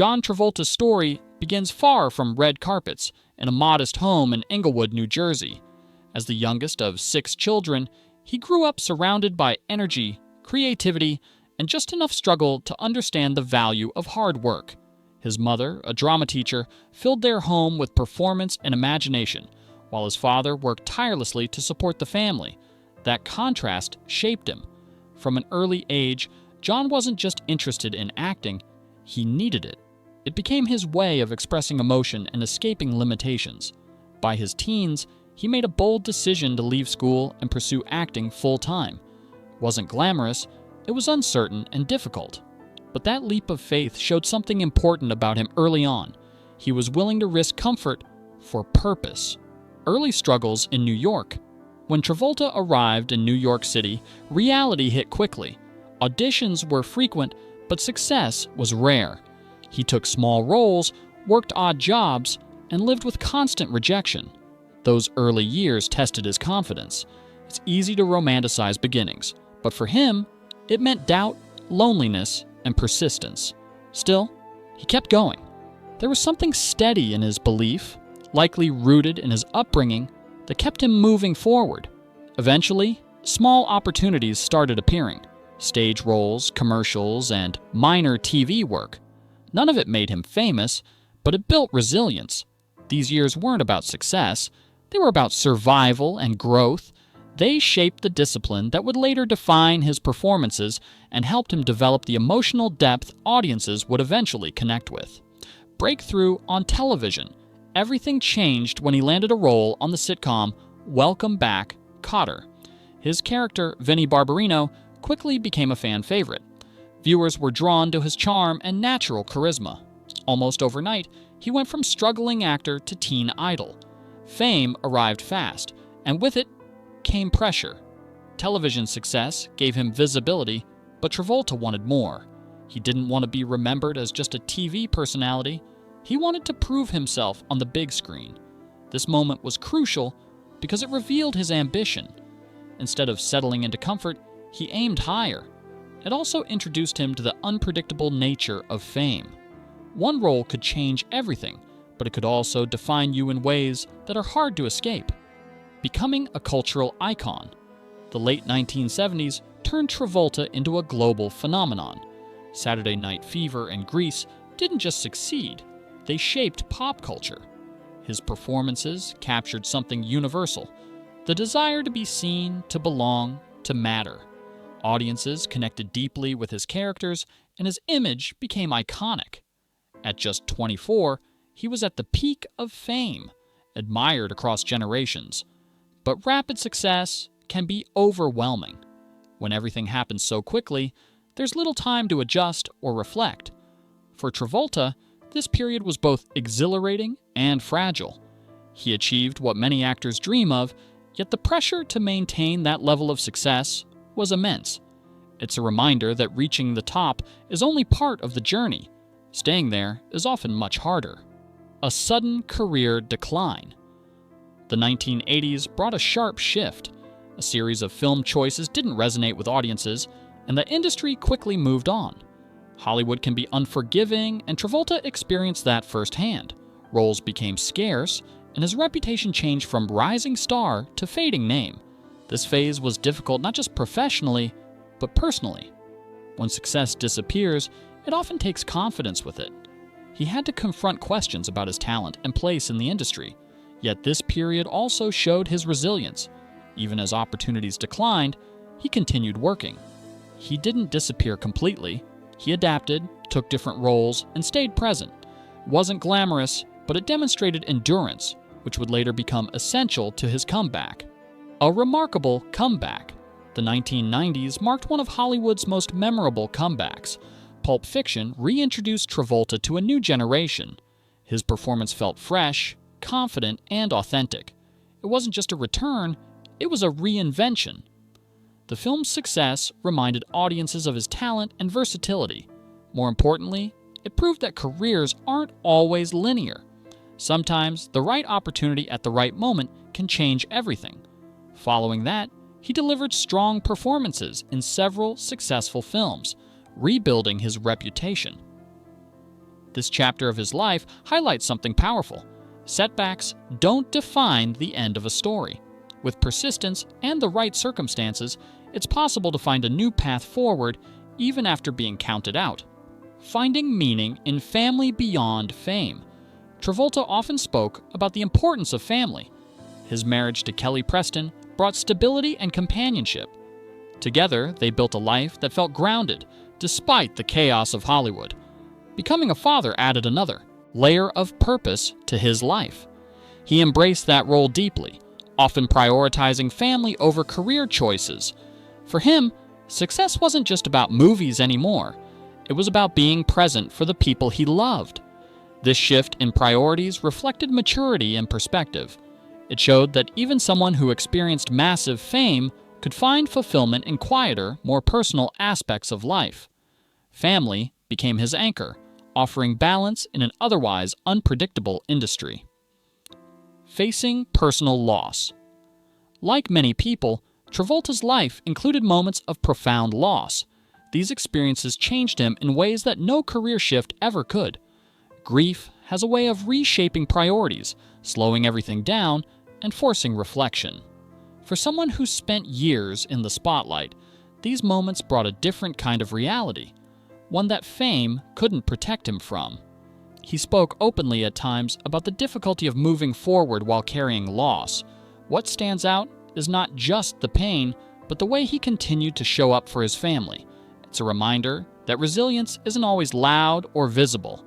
John Travolta's story begins far from red carpets in a modest home in Englewood, New Jersey. As the youngest of 6 children, he grew up surrounded by energy, creativity, and just enough struggle to understand the value of hard work. His mother, a drama teacher, filled their home with performance and imagination, while his father worked tirelessly to support the family. That contrast shaped him. From an early age, John wasn't just interested in acting, he needed it. It became his way of expressing emotion and escaping limitations. By his teens, he made a bold decision to leave school and pursue acting full-time. It wasn't glamorous, it was uncertain and difficult. But that leap of faith showed something important about him early on. He was willing to risk comfort for purpose. Early struggles in New York. When Travolta arrived in New York City, reality hit quickly. Auditions were frequent, but success was rare. He took small roles, worked odd jobs, and lived with constant rejection. Those early years tested his confidence. It's easy to romanticize beginnings, but for him, it meant doubt, loneliness, and persistence. Still, he kept going. There was something steady in his belief, likely rooted in his upbringing, that kept him moving forward. Eventually, small opportunities started appearing. Stage roles, commercials, and minor TV work. None of it made him famous, but it built resilience. These years weren't about success. They were about survival and growth. They shaped the discipline that would later define his performances and helped him develop the emotional depth audiences would eventually connect with. Breakthrough on television. Everything changed when he landed a role on the sitcom Welcome Back, Kotter. His character, Vinnie Barbarino, quickly became a fan favorite. Viewers were drawn to his charm and natural charisma. Almost overnight, he went from struggling actor to teen idol. Fame arrived fast, and with it came pressure. Television success gave him visibility, but Travolta wanted more. He didn't want to be remembered as just a TV personality. He wanted to prove himself on the big screen. This moment was crucial because it revealed his ambition. Instead of settling into comfort, he aimed higher. It also introduced him to the unpredictable nature of fame. One role could change everything, but it could also define you in ways that are hard to escape. Becoming a cultural icon. The late 1970s turned Travolta into a global phenomenon. Saturday Night Fever and Grease didn't just succeed, they shaped pop culture. His performances captured something universal, the desire to be seen, to belong, to matter. Audiences connected deeply with his characters, and his image became iconic. At just 24, he was at the peak of fame, admired across generations. But rapid success can be overwhelming. When everything happens so quickly, there's little time to adjust or reflect. For Travolta, this period was both exhilarating and fragile. He achieved what many actors dream of, yet the pressure to maintain that level of success was immense. It's a reminder that reaching the top is only part of the journey. Staying there is often much harder. A sudden career decline. The 1980s brought a sharp shift. A series of film choices didn't resonate with audiences, and the industry quickly moved on. Hollywood can be unforgiving, and Travolta experienced that firsthand. Roles became scarce, and his reputation changed from rising star to fading name. This phase was difficult not just professionally, but personally. When success disappears, it often takes confidence with it. He had to confront questions about his talent and place in the industry. Yet this period also showed his resilience. Even as opportunities declined, he continued working. He didn't disappear completely. He adapted, took different roles, and stayed present. It wasn't glamorous, but it demonstrated endurance, which would later become essential to his comeback. A remarkable comeback. The 1990s marked one of Hollywood's most memorable comebacks. Pulp Fiction reintroduced Travolta to a new generation. His performance felt fresh, confident, and authentic. It wasn't just a return, it was a reinvention. The film's success reminded audiences of his talent and versatility. More importantly, it proved that careers aren't always linear. Sometimes the right opportunity at the right moment can change everything. Following that, he delivered strong performances in several successful films, rebuilding his reputation. This chapter of his life highlights something powerful. Setbacks don't define the end of a story. With persistence and the right circumstances, it's possible to find a new path forward even after being counted out. Finding meaning in family beyond fame. Travolta often spoke about the importance of family. His marriage to Kelly Preston brought stability and companionship. Together, they built a life that felt grounded, despite the chaos of Hollywood. Becoming a father added another layer of purpose to his life. He embraced that role deeply, often prioritizing family over career choices. For him, success wasn't just about movies anymore. It was about being present for the people he loved. This shift in priorities reflected maturity and perspective. It showed that even someone who experienced massive fame could find fulfillment in quieter, more personal aspects of life. Family became his anchor, offering balance in an otherwise unpredictable industry. Facing personal loss. Like many people, Travolta's life included moments of profound loss. These experiences changed him in ways that no career shift ever could. Grief has a way of reshaping priorities, slowing everything down, and forcing reflection. For someone who spent years in the spotlight, these moments brought a different kind of reality, one that fame couldn't protect him from. He spoke openly at times about the difficulty of moving forward while carrying loss. What stands out is not just the pain, but the way he continued to show up for his family. It's a reminder that resilience isn't always loud or visible.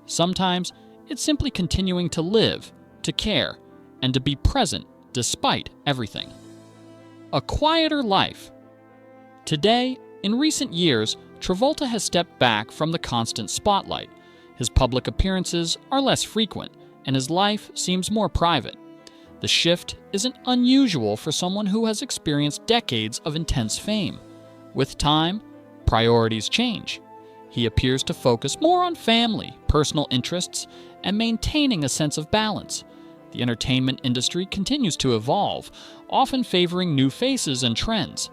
Sometimes it's simply continuing to live, to care, and to be present despite everything. A quieter life. Today, in recent years, Travolta has stepped back from the constant spotlight. His public appearances are less frequent, and his life seems more private. The shift isn't unusual for someone who has experienced decades of intense fame. With time, priorities change. He appears to focus more on family, personal interests, and maintaining a sense of balance. The entertainment industry continues to evolve, often favoring new faces and trends.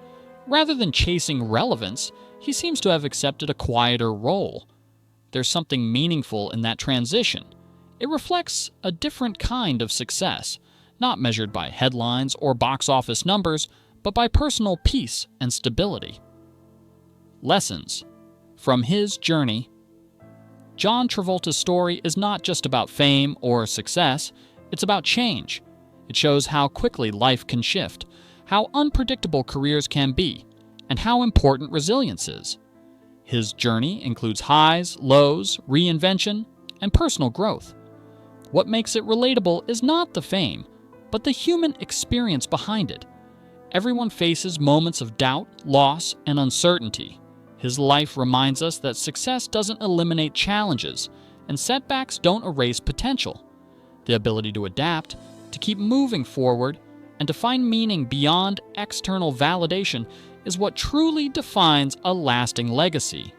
Rather than chasing relevance, he seems to have accepted a quieter role. There's something meaningful in that transition. It reflects a different kind of success, not measured by headlines or box office numbers, but by personal peace and stability. Lessons. From his journey. John Travolta's story is not just about fame or success, it's about change. It shows how quickly life can shift, how unpredictable careers can be, and how important resilience is. His journey includes highs, lows, reinvention, and personal growth. What makes it relatable is not the fame, but the human experience behind it. Everyone faces moments of doubt, loss, and uncertainty. His life reminds us that success doesn't eliminate challenges, and setbacks don't erase potential. The ability to adapt, to keep moving forward, and to find meaning beyond external validation is what truly defines a lasting legacy.